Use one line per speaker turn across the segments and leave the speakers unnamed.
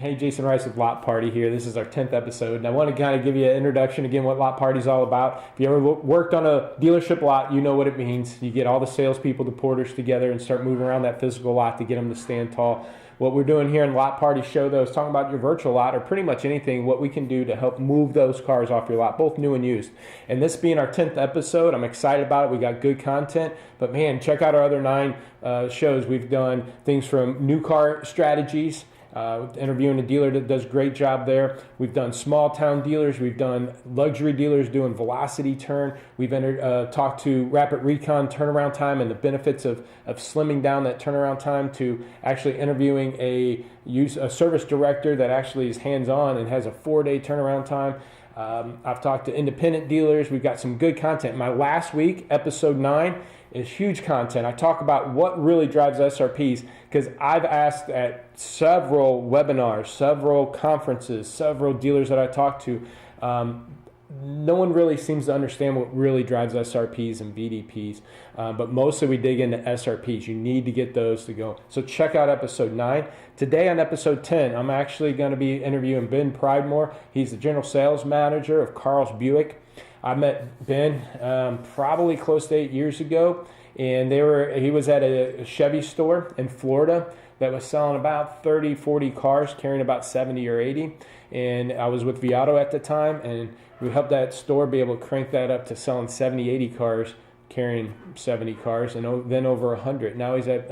Hey, Jason Rice with LotParty here. This is our 10th episode, and I want to kind of give you an introduction again what LotParty is all about. If you ever worked on a dealership lot, you know what it means. You get all the salespeople, the porters together, and start moving around that physical lot to get them to stand tall. What we're doing here in LotParty show, though, is talking about your virtual lot or pretty much anything, what we can do to help move those cars off your lot, both new and used. And this being our 10th episode, I'm excited about it. We got good content, but man, check out our other 9 shows. We've done things from new car strategies, interviewing a dealer that does a great job there. We've done small town dealers. We've done luxury dealers doing velocity turn. We've talked to rapid recon turnaround time and the benefits of slimming down that turnaround time, to actually interviewing a service director that actually is hands-on and has a 4-day turnaround time. I've talked to independent dealers. We've got some good content. My last week, episode 9, is huge content. I talk about what really drives SRPs, because I've asked at several webinars, several conferences, several dealers that I talk to, no one really seems to understand what really drives SRPs and VDPs, but mostly we dig into SRPs. You need to get those to go. So check out episode 9. Today on episode 10, I'm actually going to be interviewing Ben Pridemore. He's the general sales manager of Carl's Buick. I met Ben probably close to 8 years ago, and he was at a Chevy store in Florida that was selling about 30, 40 cars, carrying about 70 or 80. And I was with Viato at the time, and we helped that store be able to crank that up to selling 70, 80 cars, carrying 70 cars, and then over 100. Now he's at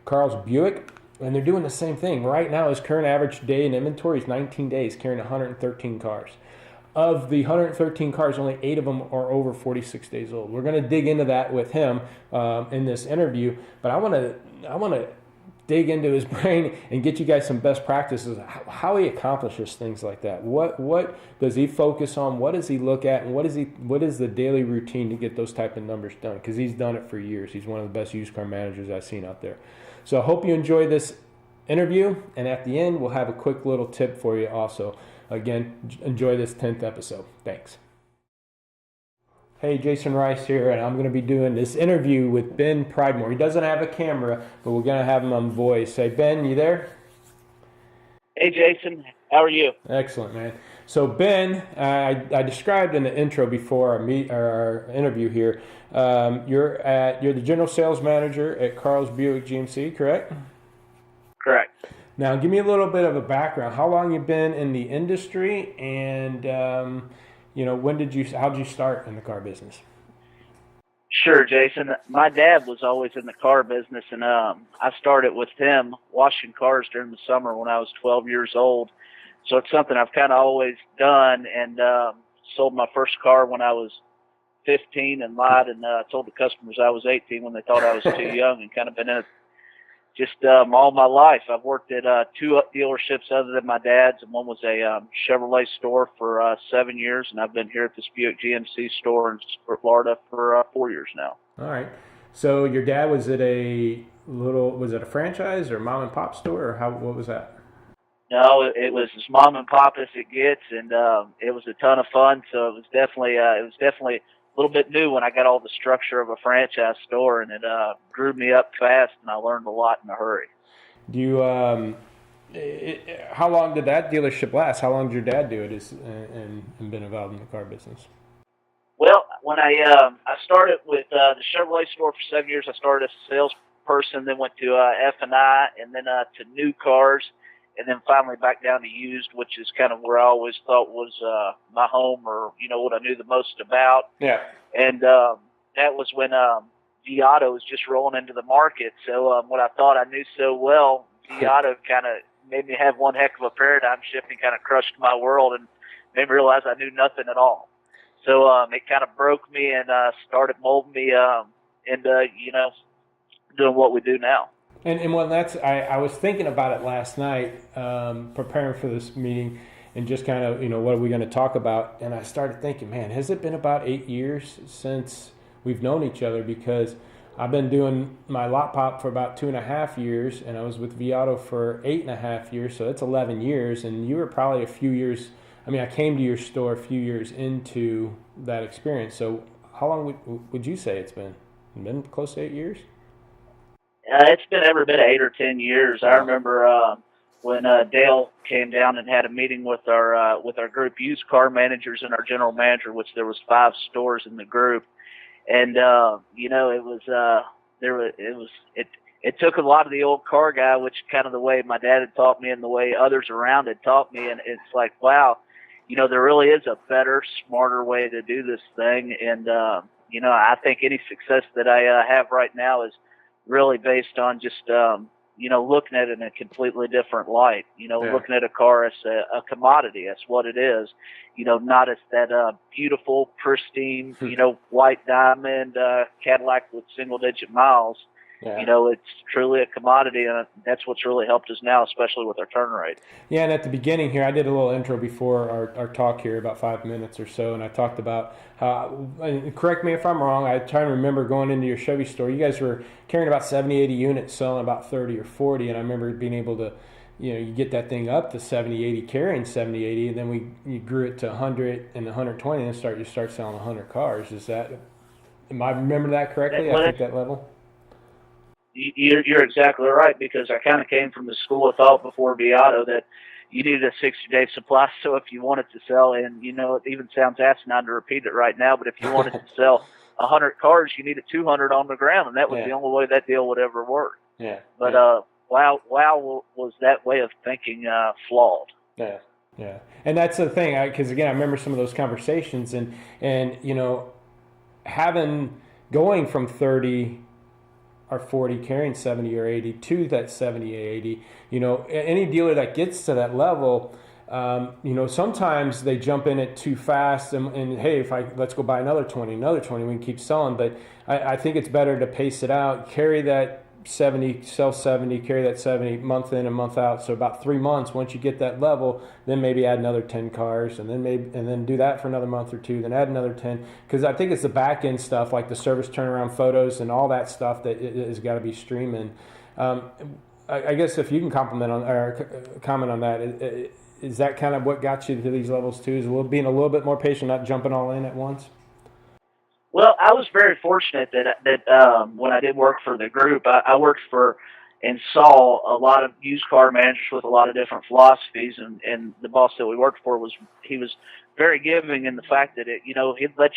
Carl's Buick, and they're doing the same thing. Right now, his current average day in inventory is 19 days, carrying 113 cars. Of the 113 cars, only 8 of them are over 46 days old. We're going to dig into that with him in this interview, but I want to dig into his brain and get you guys some best practices, how he accomplishes things like that. What does he focus on? What does he look at? And what is the daily routine to get those type of numbers done? Because he's done it for years. He's one of the best used car managers I've seen out there. So I hope you enjoy this interview, and at the end, we'll have a quick little tip for you also. Again, enjoy this 10th episode. Thanks. Hey, Jason Rice here, and I'm going to be doing this interview with Ben Pridemore. He doesn't have a camera, but we're going to have him on voice. Hey, Ben, you there?
Hey, Jason. How are you?
Excellent, man. So, Ben, I described in the intro before our interview here, you're the general sales manager at Carl's Buick GMC, correct?
Correct.
Now, give me a little bit of a background. How long you been in the industry, and how did you start in the car business?
Sure, Jason. My dad was always in the car business, and I started with him washing cars during the summer when I was 12 years old. So it's something I've kind of always done, and sold my first car when I was 15 and lied and told the customers I was 18 when they thought I was too young, and kind of been in it just all my life. I've worked at 2 dealerships other than my dad's, and one was a Chevrolet store for 7 years, and I've been here at this Buick GMC store in Florida for 4 years now.
All right. So your dad, was it a franchise or mom and pop store, or what was that?
No, it was as mom and pop as it gets, and it was a ton of fun. So it was definitely a little bit new when I got all the structure of a franchise store, and it grew me up fast, and I learned a lot in a hurry.
Do you? How long did that dealership last? How long did your dad do it and been involved in the car business?
Well, when I started with the Chevrolet store for 7 years, I started as a salesperson, then went to F&I, and then to new cars, and then finally back down to used, which is kind of where I always thought was my home, or what I knew the most about.
Yeah.
And that was when Viato was just rolling into the market. So what I thought I knew so well, Viato kind of made me have one heck of a paradigm shift and kind of crushed my world and made me realize I knew nothing at all. So it kind of broke me and started molding me into doing what we do now.
And well, I was thinking about it last night, preparing for this meeting, and just kind of, what are we going to talk about? And I started thinking, man, has it been about 8 years since we've known each other? Because I've been doing my lot pop for about 2.5 years, and I was with Viato for 8.5 years, so that's 11 years. And you were probably a few years. I came to your store a few years into that experience. So how long would you say it's been? Been close to 8 years?
It's been every bit of 8 or 10 years. I remember when Dale came down and had a meeting with our group used car managers and our general manager, which there was 5 stores in the group, and it took a lot of the old car guy, which kind of the way my dad had taught me and the way others around had taught me, and it's like, wow, there really is a better, smarter way to do this thing, and I think any success that I have right now is really based on just looking at it in a completely different light. Looking at a car as a commodity, as what it is. Not as that beautiful, pristine, white diamond Cadillac with single-digit miles. Yeah. It's truly a commodity, and that's what's really helped us now, especially with our turn rate.
Yeah, and at the beginning here, I did a little intro before our talk here, about 5 minutes or so, and I talked about how, correct me if I'm wrong, I try to remember going into your Chevy store, you guys were carrying about 70, 80 units, selling about 30 or 40, and I remember being able to, you get that thing up to 70, 80, carrying 70, 80, and then you grew it to 100 and 120, and you start selling 100 cars. Am I remember that correctly? I think that level?
You're exactly right, because I kind of came from the school of thought before Beato that you needed a 60-day supply. So if you wanted to sell, and it even sounds asinine to repeat it right now, but if you wanted to sell 100 cars, you needed 200 on the ground, and that was the only way that deal would ever work.
Yeah.
But wow was that way of thinking flawed.
Yeah. Yeah. And that's the thing, because again, I remember some of those conversations, and going from 30 or 40 carrying 70 or 80 to that 70 or 80, any dealer that gets to that level, sometimes they jump in it too fast, and hey, let's go buy another 20, we can keep selling. But I think it's better to pace it out, carry that 70, sell 70, carry that 70 month in and month out. So about 3 months, once you get that level, then maybe add another 10 cars, and then do that for another month or two, then add another 10. Because I think it's the back end stuff, like the service turnaround photos and all that stuff that has got to be streaming. I guess if you can comment on that, is that kind of what got you to these levels too? Is being a little bit more patient, not jumping all in at once?
Well, I was very fortunate that when I did work for the group, I worked for and saw a lot of used car managers with a lot of different philosophies, and the boss that we worked for was very giving in the fact that he'd let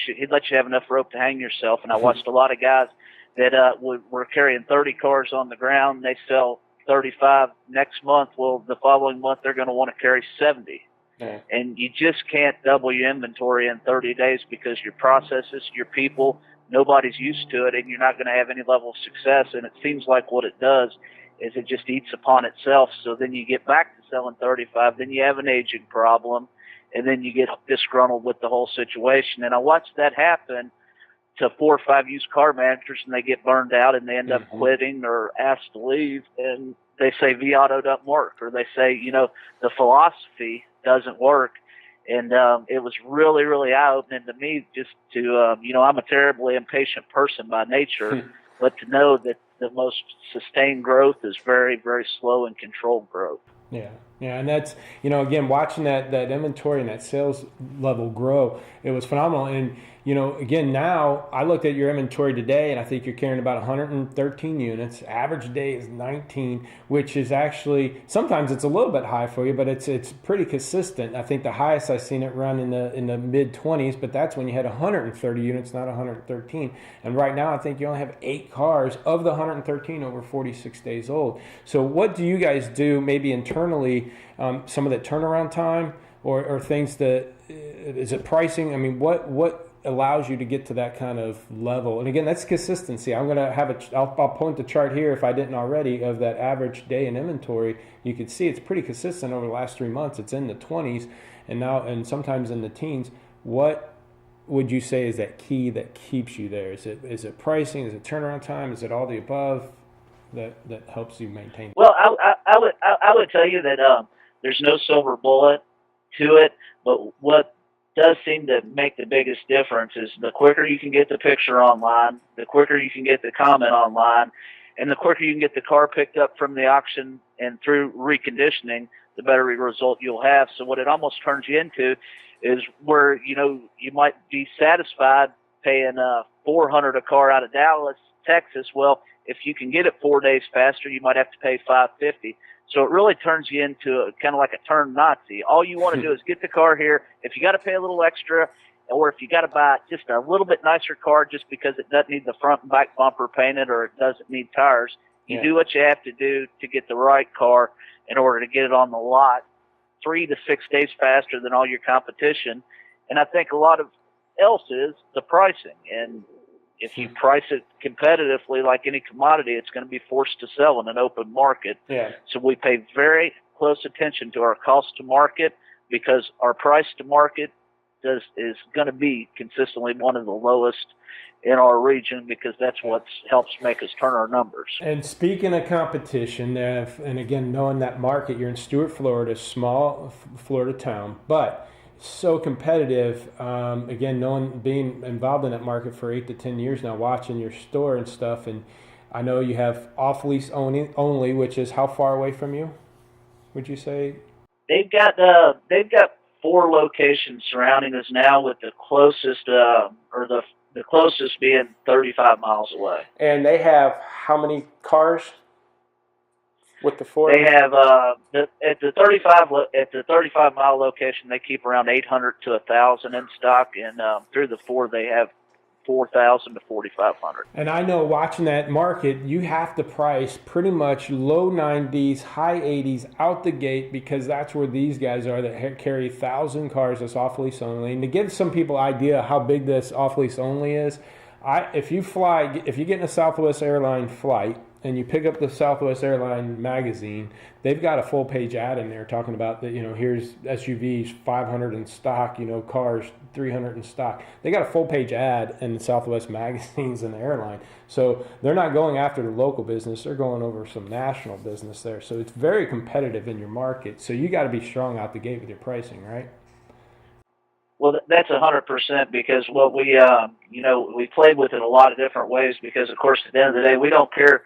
you have enough rope to hang yourself. And I watched a lot of guys that were carrying 30 cars on the ground. They sell 35 next month. Well, the following month they're going to want to carry 70. Yeah. And you just can't double your inventory in 30 days because your processes, your people, nobody's used to it, and you're not going to have any level of success. And it seems like what it does is it just eats upon itself. So then you get back to selling 35, then you have an aging problem, and then you get disgruntled with the whole situation. And I watched that happen to 4 or 5 used car managers, and they get burned out, and they end up quitting or asked to leave, and they say V-Auto doesn't work, or they say, the philosophy doesn't work. And it was really, really eye-opening to me just to, I'm a terribly impatient person by nature, but to know that the most sustained growth is very, very slow and controlled growth.
Yeah. Yeah, and that's, again, watching that inventory and that sales level grow, it was phenomenal. And, again, now I looked at your inventory today, and I think you're carrying about 113 units. Average day is 19, which is actually, sometimes it's a little bit high for you, but it's pretty consistent. I think the highest I've seen it run in the mid-20s, but that's when you had 130 units, not 113. And right now I think you only have 8 cars of the 113 over 46 days old. So what do you guys do maybe internally, some of that turnaround time or things that, is it pricing? I mean, what allows you to get to that kind of level? And again, that's consistency. I'm going to have I'll point the chart here if I didn't already of that average day in inventory. You can see it's pretty consistent over the last 3 months. It's in the 20s and sometimes in the teens. What would you say is that key that keeps you there? Is it pricing? Is it turnaround time? Is it all the above that helps you maintain?
Well, I would tell you that there's no silver bullet to it, but what does seem to make the biggest difference is the quicker you can get the picture online, the quicker you can get the comment online, and the quicker you can get the car picked up from the auction and through reconditioning, the better result you'll have. So what it almost turns you into is where, you might be satisfied paying $400 a car out of Dallas, Texas. Well, if you can get it 4 days faster, you might have to pay $550. So it really turns you into kind of like a turned Nazi. All you want to do is get the car here. If you got to pay a little extra, or if you got to buy just a little bit nicer car just because it doesn't need the front and back bumper painted or it doesn't need tires, you do what you have to do to get the right car in order to get it on the lot 3 to 6 days faster than all your competition. And I think a lot of else is the pricing. And if you price it competitively like any commodity, it's going to be forced to sell in an open market.
Yeah.
So we pay very close attention to our cost to market, because our price to market is going to be consistently one of the lowest in our region, because that's what helps make us turn our numbers.
And speaking of competition, and again, knowing that market, you're in Stuart, Florida, small Florida town, but so competitive. Again, being involved in that market for 8 to 10 years now, watching your store and stuff, and I know you have off-lease only, which is how far away from you, would you say?
They've got 4 locations surrounding us now, with the closest the closest being 35 miles away.
And they have how many cars with the 4?
They have at the 35 mile location, they keep around 800 to 1,000 in stock, and through the 4 they have 4,000 to 4,500.
And I know, watching that market, you have to price pretty much low 90s, high 80s out the gate, because that's where these guys are that carry 1,000 cars that's off-lease only. And to give some people idea how big this off-lease only is, if you get in a Southwest Airline flight and you pick up the Southwest Airline magazine, they've got a full page ad in there talking about that, here's SUVs 500 in stock, cars 300 in stock. They got a full page ad in the Southwest magazines and the airline. So they're not going after the local business, they're going over some national business there. So it's very competitive in your market. So you got to be strong out the gate with your pricing, right?
Well, that's 100%, because what we played with it a lot of different ways, because of course at the end of the day we don't care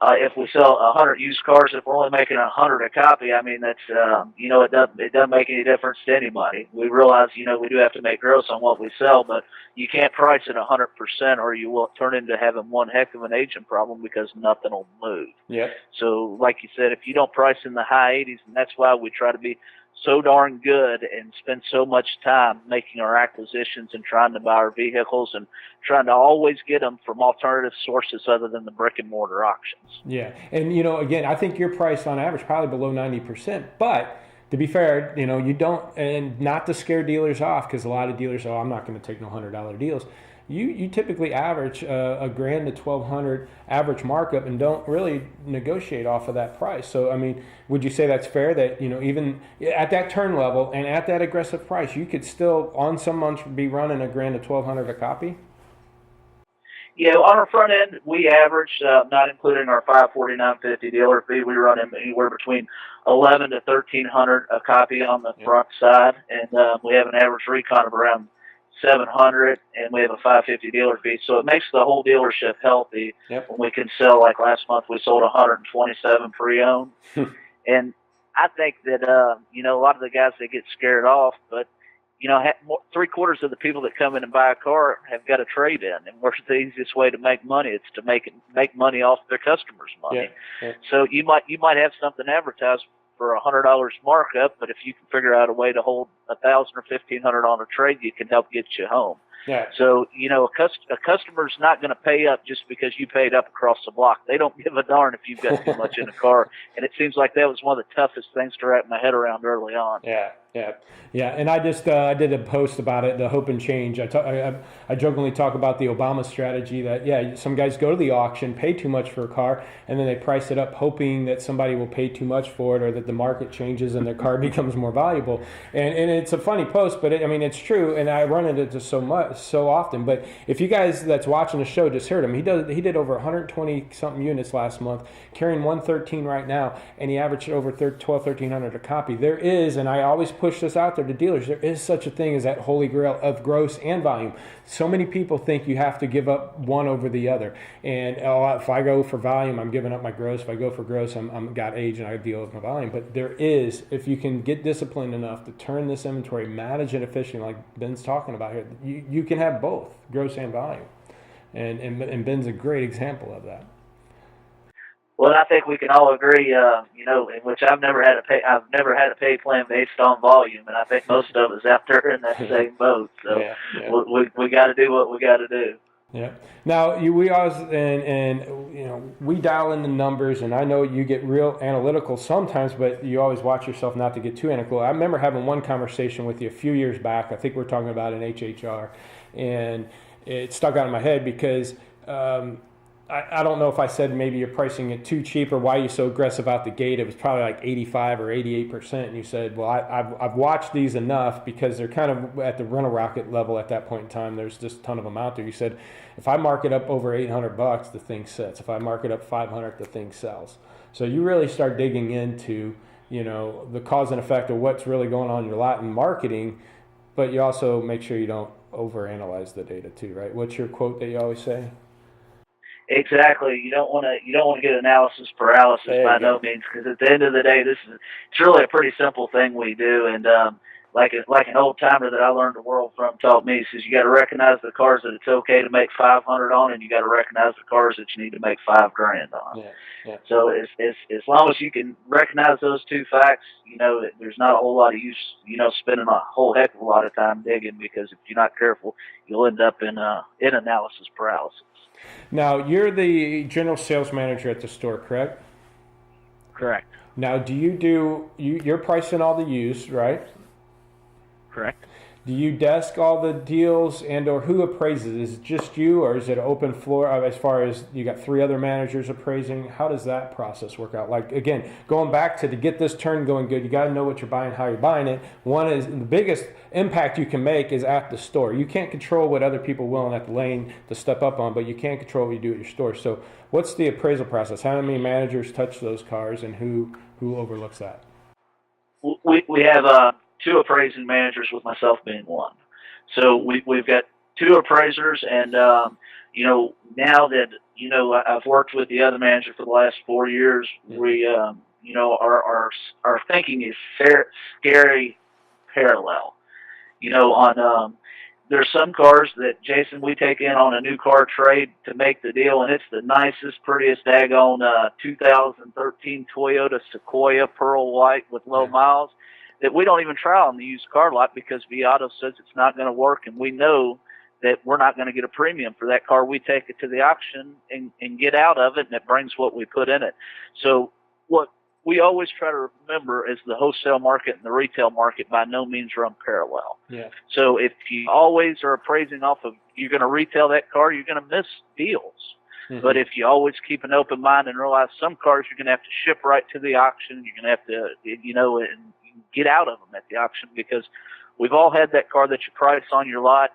if we sell 100 used cars. If we're only making 100 a copy, I mean, that's it doesn't make any difference to anybody. We realize we do have to make gross on what we sell, but you can't price it 100%, or you will turn into having one heck of an agent problem, because nothing will move.
Yeah.
So like you said, if you don't price in the high 80s, and that's why we try to be so darn good and spend so much time making our acquisitions and trying to buy our vehicles and trying to always get them from alternative sources other than the brick and mortar auctions.
Yeah. And, again, I think your price on average probably below 90%, but to be fair, you don't, and not to scare dealers off, because a lot of dealers, I'm not going to take no $100 deals. You typically average $1,000 to $1,200 average markup and don't really negotiate off of that price. So, I mean, would you say that's fair that, even at that turn level and at that aggressive price, you could still, on some months, be running $1,000 to $1,200 a copy?
Yeah, on our front end, we average, not including our $549.50 dealer fee, we run anywhere between $1,100 to $1,300 a copy on the front side, and we have an average recon of around $700, and we have a $550 dealer fee. So it makes the whole dealership healthy.
Yep.
When we can sell, like last month, we sold 127 pre-owned. And I think that, a lot of the guys, they get scared off, but, 3/4 of the people that come in and buy a car have got a trade in. And what's the easiest way to make money? It's to make money off their customers' money.
Yeah. Yeah.
So you might have something advertised for $100 markup, but if you can figure out a way to hold $1,000 or $1,500 on a trade, you can help get you home.
Yeah.
So, a customer's not going to pay up just because you paid up across the block. They don't give a darn if you've got too much in a car. And it seems like that was one of the toughest things to wrap my head around early on.
Yeah. And I just I did a post about it, the hope and change. I jokingly talk about the Obama strategy that, some guys go to the auction, pay too much for a car, and then they price it up hoping that somebody will pay too much for it, or that the market changes and their car becomes more valuable. And it's a funny post, but it's true, and I run into it so often. But if you guys that's watching the show just heard him, he did over 120 something units last month, carrying 113 right now, and he averaged over $1,200-$1,300 a copy. There is, and I always push this out there to dealers, there is such a thing as that holy grail of gross and volume. So many people think you have to give up one over the other. And if I go for volume, I'm giving up my gross. If I go for gross, I'm got age and I deal with my volume. But there is, if you can get disciplined enough to turn this inventory, manage it efficiently, like Ben's talking about here, you can have both gross and volume. And Ben's a great example of that.
Well, I think we can all agree, in which I've never had a pay plan based on volume, and I think most of us out there in that same boat. So
Yeah, yeah.
we got to do what we got to do.
Yeah. Now we always and we dial in the numbers, and I know you get real analytical sometimes, but you always watch yourself not to get too analytical. I remember having one conversation with you a few years back. I think we're talking about an HHR, and it stuck out in my head because I don't know if I said maybe you're pricing it too cheap or why you're so aggressive out the gate. It was probably like 85 or 88%. And you said, well, I've watched these enough because they're kind of at the rental rocket level at that point in time. There's just a ton of them out there. You said, if I mark it up over $800, the thing sits. If I mark it up 500, the thing sells. So you really start digging into, the cause and effect of what's really going on in your lot and marketing, but you also make sure you don't overanalyze the data too, right? What's your quote that you always say?
Exactly. You don't want to get analysis paralysis by no means, because at the end of the day, it's really a pretty simple thing we do. And like an old timer that I learned the world from taught me, says you got to recognize the cars that it's okay to make 500 on, and you got to recognize the cars that you need to make $5,000 on.
Yeah, yeah.
So as long as you can recognize those two facts, there's not a whole lot of use, spending a whole heck of a lot of time digging, because if you're not careful, you'll end up in analysis paralysis.
Now, you're the general sales manager at the store, correct?
Correct.
Now, you're pricing all the used, right?
Correct.
Do you desk all the deals or who appraises? Is it just you, or is it open floor as far as you got 3 other managers appraising? How does that process work out? Like, again, going back to get this turn going good, you got to know what you're buying, how you're buying it. One is the biggest impact you can make is at the store. You can't control what other people are willing at the lane to step up on, but you can control what you do at your store. So what's the appraisal process? How many managers touch those cars, and who overlooks that?
We have 2 appraising managers, with myself being one. So we've got 2 appraisers, and now that I've worked with the other manager for the last 4 years, we our thinking is scary parallel. There's some cars that, Jason, we take in on a new car trade to make the deal, and it's the nicest, prettiest daggone 2013 Toyota Sequoia pearl white with low miles, that we don't even try on the used car lot because Viato says it's not going to work, and we know that we're not going to get a premium for that car. We take it to the auction and get out of it, and it brings what we put in it. So what we always try to remember is the wholesale market and the retail market by no means run parallel.
Yeah.
So if you always are appraising off of, you're going to retail that car, you're going to miss deals. Mm-hmm. But if you always keep an open mind and realize some cars you're going to have to ship right to the auction, you're going to have to, and get out of them at the auction, because we've all had that car that you price on your lot,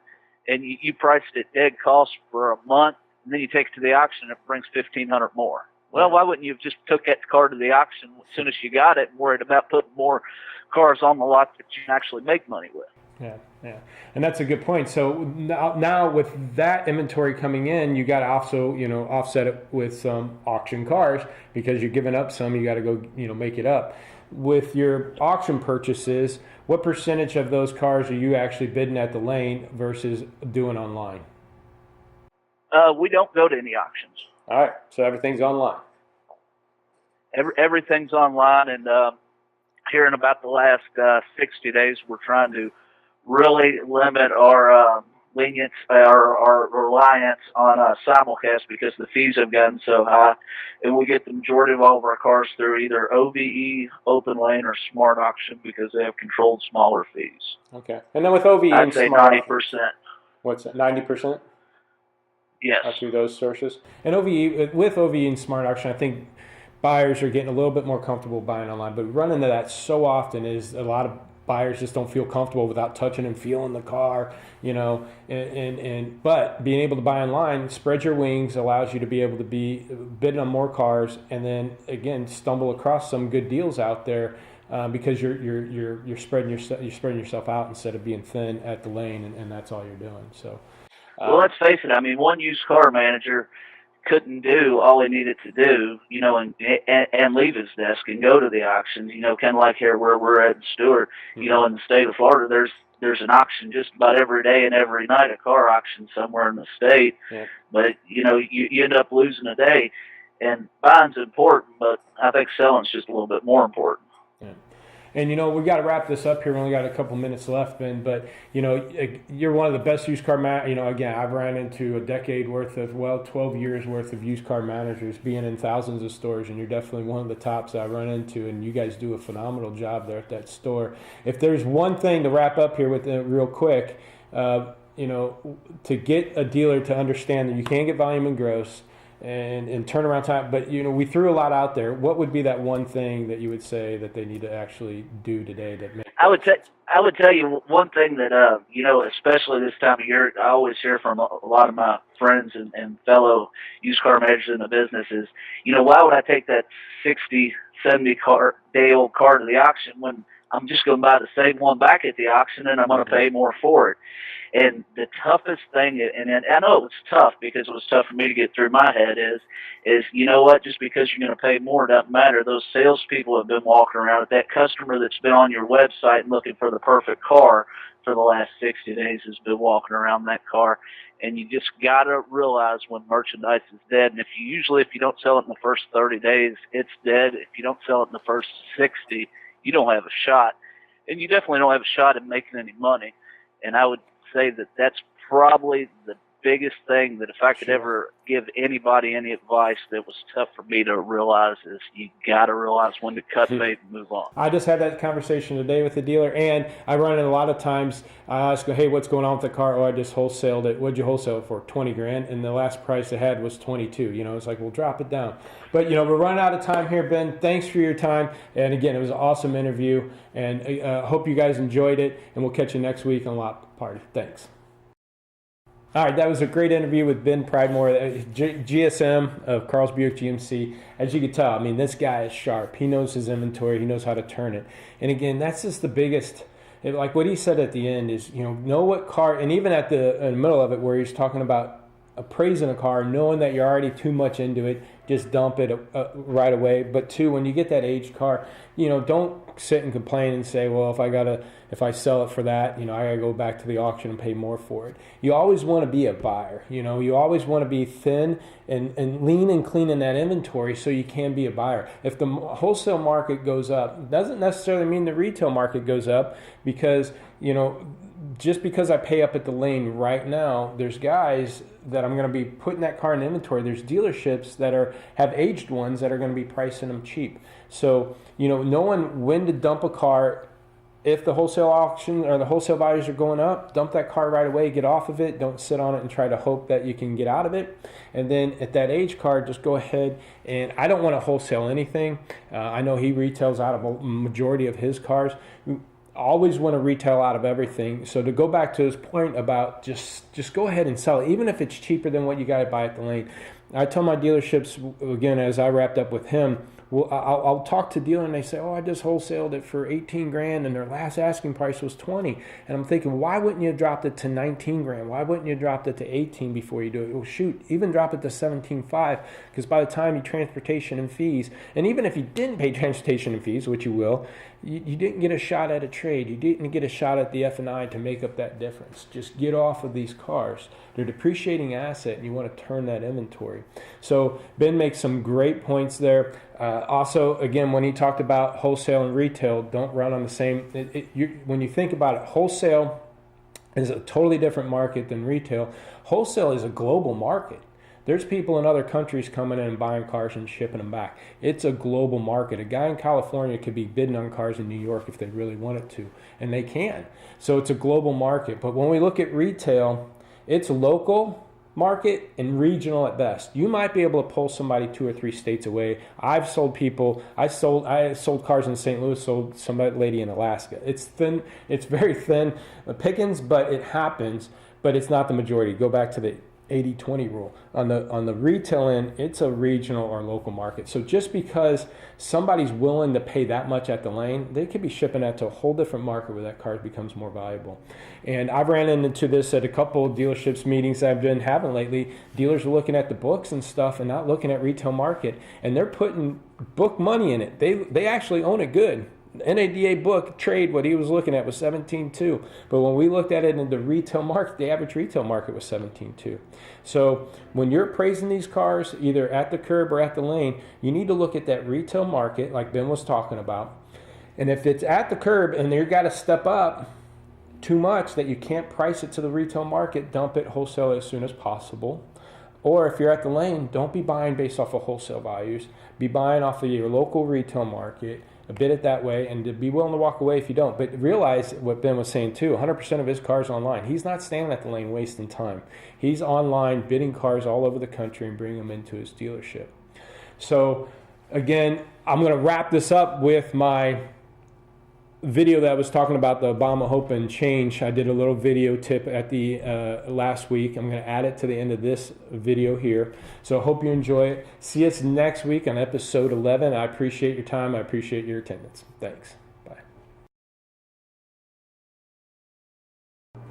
and you priced it dead cost for a month, and then you take it to the auction and it brings $1,500 more. Well, why wouldn't you have just took that car to the auction as soon as you got it and worried about putting more cars on the lot that you can actually make money with?
Yeah, yeah, and that's a good point. So now with that inventory coming in, you got to also offset it with some auction cars, because you're giving up some. You got to go make it up. With your auction purchases, what percentage of those cars are you actually bidding at the lane versus doing online?
We don't go to any auctions.
All right, so everything's online.
Everything's online, and here in about the last 60 days, we're trying to really limit our our reliance on simulcast, because the fees have gotten so high, and we get the majority of all of our cars through either OVE, Open Lane, or Smart Auction, because they have controlled smaller fees.
Okay, and then with OVE,
I'd say 90%.
What's that? 90%?
Yes.
Through those sources. And with OVE and Smart Auction, I think buyers are getting a little bit more comfortable buying online, but we run into that so often is a lot of buyers just don't feel comfortable without touching and feeling the car, but being able to buy online, spread your wings, allows you to be able to be bidding on more cars, and then again stumble across some good deals out there, because you're spreading yourself out instead of being thin at the lane, and that's all you're doing. So
well, let's face it, I mean, one used car manager couldn't do all he needed to do, and leave his desk and go to the auctions, kind of like here where we're at in Stewart, in the state of Florida, there's an auction just about every day and every night, a car auction somewhere in the state. Yeah. But, you end up losing a day. And buying's important, but I think selling's just a little bit more important.
Yeah. And we got to wrap this up here. We only got a couple minutes left, Ben. But you're one of the best used car again, I've ran into a decade worth of 12 years worth of used car managers, being in thousands of stores, and you're definitely one of the tops I run into. And you guys do a phenomenal job there at that store. If there's one thing to wrap up here with real quick, to get a dealer to understand that you can't get volume and gross, and turnaround time. But we threw a lot out there. What would be that one thing that you would say that they need to actually do today that make?
I would tell you one thing that especially this time of year, I always hear from a lot of my friends and fellow used car managers in the business is, why would I take that 60, 70 day old car to the auction when I'm just going to buy the same one back at the auction and I'm going to pay more for it? And the toughest thing, and I know it was tough because it was tough for me to get through my head, is you know what? Just because you're going to pay more doesn't matter. Those salespeople have been walking around. That customer that's been on your website looking for the perfect car for the last 60 days has been walking around that car. And you just got to realize when merchandise is dead. And if you don't sell it in the first 30 days, it's dead. If you don't sell it in the first 60, you don't have a shot. And you definitely don't have a shot at making any money. And I would say that that's probably the biggest thing that if I could ever give anybody any advice that was tough for me to realize is you got to realize when to cut bait and move on.
I just had that conversation today with the dealer, and I run it a lot of times. I ask, hey, what's going on with the car? Oh, I just wholesaled it. What'd you wholesale it for? 20 grand. And the last price I had was 22. It's like, well, drop it down. But, we're running out of time here, Ben. Thanks for your time. And again, it was an awesome interview, and hope you guys enjoyed it, and we'll catch you next week on LotParty. Thanks. All right, that was a great interview with Ben Pridemore, GSM of Carl's Buick GMC. As you can tell, this guy is sharp. He knows his inventory. He knows how to turn it. And again, that's just the biggest, like what he said at the end is, know what car, and even in the middle of it where he's talking about appraising a car, knowing that you're already too much into it, just dump it right away. But two, when you get that aged car, don't sit and complain and say, well, if I sell it for that, I gotta go back to the auction and pay more for it. You always want to be a buyer. You always want to be thin and lean and clean in that inventory so you can be a buyer. If the wholesale market goes up, doesn't necessarily mean the retail market goes up, because just because I pay up at the lane right now, there's guys that I'm going to be putting that car in inventory. There's dealerships that have aged ones that are going to be pricing them cheap. So, knowing when to dump a car, if the wholesale auction or the wholesale values are going up, dump that car right away, get off of it. Don't sit on it and try to hope that you can get out of it. And then at that age car, just go ahead, and I don't want to wholesale anything. I know he retails out of a majority of his cars. Always want to retail out of everything. So to go back to his point about just go ahead and sell it, even if it's cheaper than what you got to buy at the lane. I tell my dealerships, again, as I wrapped up with him, well, I'll talk to dealer and they say, oh, I just wholesaled it for 18 grand and their last asking price was 20. And I'm thinking, why wouldn't you have dropped it to 19 grand? Why wouldn't you have dropped it to 18 before you do it? Well, shoot, even drop it to 17.5, because by the time you transportation and fees, and even if you didn't pay transportation and fees, which you will, you didn't get a shot at a trade. You didn't get a shot at the F&I to make up that difference. Just get off of these cars. They're depreciating asset, and you want to turn that inventory. So Ben makes some great points there. Also, again, when he talked about wholesale and retail, don't run on the same. When you think about it, wholesale is a totally different market than retail. Wholesale is a global market. There's people in other countries coming in and buying cars and shipping them back. It's a global market. A guy in California could be bidding on cars in New York if they really wanted to, and they can. So it's a global market. But when we look at retail, it's local market and regional at best. You might be able to pull somebody 2 or 3 states away. I've sold people. I sold cars in St. Louis. Sold some lady in Alaska. It's thin. It's very thin pickings, but it happens. But it's not the majority. Go back to the 80-20 rule. On the retail end, it's a regional or local market. So just because somebody's willing to pay that much at the lane, they could be shipping that to a whole different market where that car becomes more valuable. And I've ran into this at a couple of dealerships meetings I've been having lately. Dealers are looking at the books and stuff and not looking at retail market, and they're putting book money in it. They actually own it good. NADA book trade, what he was looking at was 17.2. But when we looked at it in the retail market, the average retail market was 17.2. So when you're appraising these cars, either at the curb or at the lane, you need to look at that retail market like Ben was talking about. And if it's at the curb and you've got to step up too much that you can't price it to the retail market, dump it wholesale as soon as possible. Or if you're at the lane, don't be buying based off of wholesale values. Be buying off of your local retail market, a bid it that way, and to be willing to walk away if you don't. But realize what Ben was saying too, 100% of his cars online. He's not standing at the lane wasting time. He's online bidding cars all over the country and bringing them into his dealership. So again, I'm going to wrap this up with my video that was talking about the Obama Hope and Change. I did a little video tip at the last week. I'm going to add it to the end of this video here. So I hope you enjoy it. See us next week on episode 11. I appreciate your time. I appreciate your attendance. Thanks. Bye.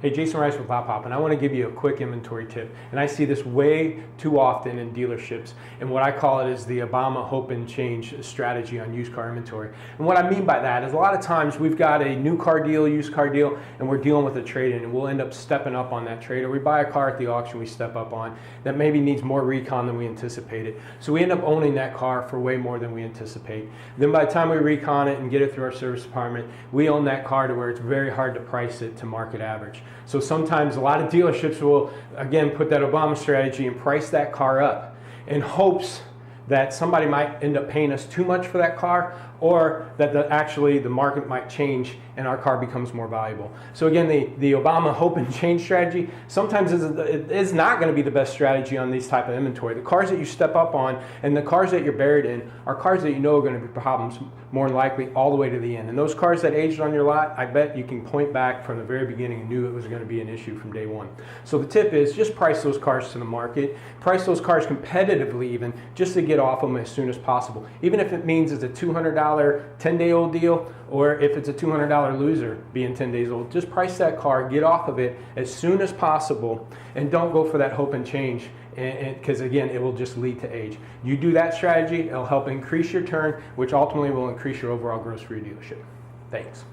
Hey, Jason Rice with LotParty, and I want to give you a quick inventory tip. And I see this way too often in dealerships. And what I call it is the Obama Hope and Change strategy on used car inventory. And what I mean by that is a lot of times we've got a new car deal, used car deal, and we're dealing with a trade-in, and we'll end up stepping up on that trade. Or we buy a car at the auction we step up on that maybe needs more recon than we anticipated. So we end up owning that car for way more than we anticipate. Then by the time we recon it and get it through our service department, we own that car to where it's very hard to price it to market average. So sometimes a lot of dealerships will, again, put that Obama strategy and price that car up in hopes that somebody might end up paying us too much for that car, or that actually the market might change and our car becomes more valuable. So again, the Obama Hope and Change strategy sometimes it is not going to be the best strategy on these type of inventory. The cars that you step up on and the cars that you're buried in are cars that you know are going to be problems more than likely all the way to the end. And those cars that aged on your lot, I bet you can point back from the very beginning and knew it was going to be an issue from day one. So the tip is just price those cars to the market, price those cars competitively even, just to get off them as soon as possible. Even if it means it's a $200 10-day-old deal, or if it's a $200 loser being 10 days old, just price that car, get off of it as soon as possible, and don't go for that hope and change, because again, it will just lead to age. You do that strategy, it'll help increase your turn, which ultimately will increase your overall gross for your dealership. Thanks.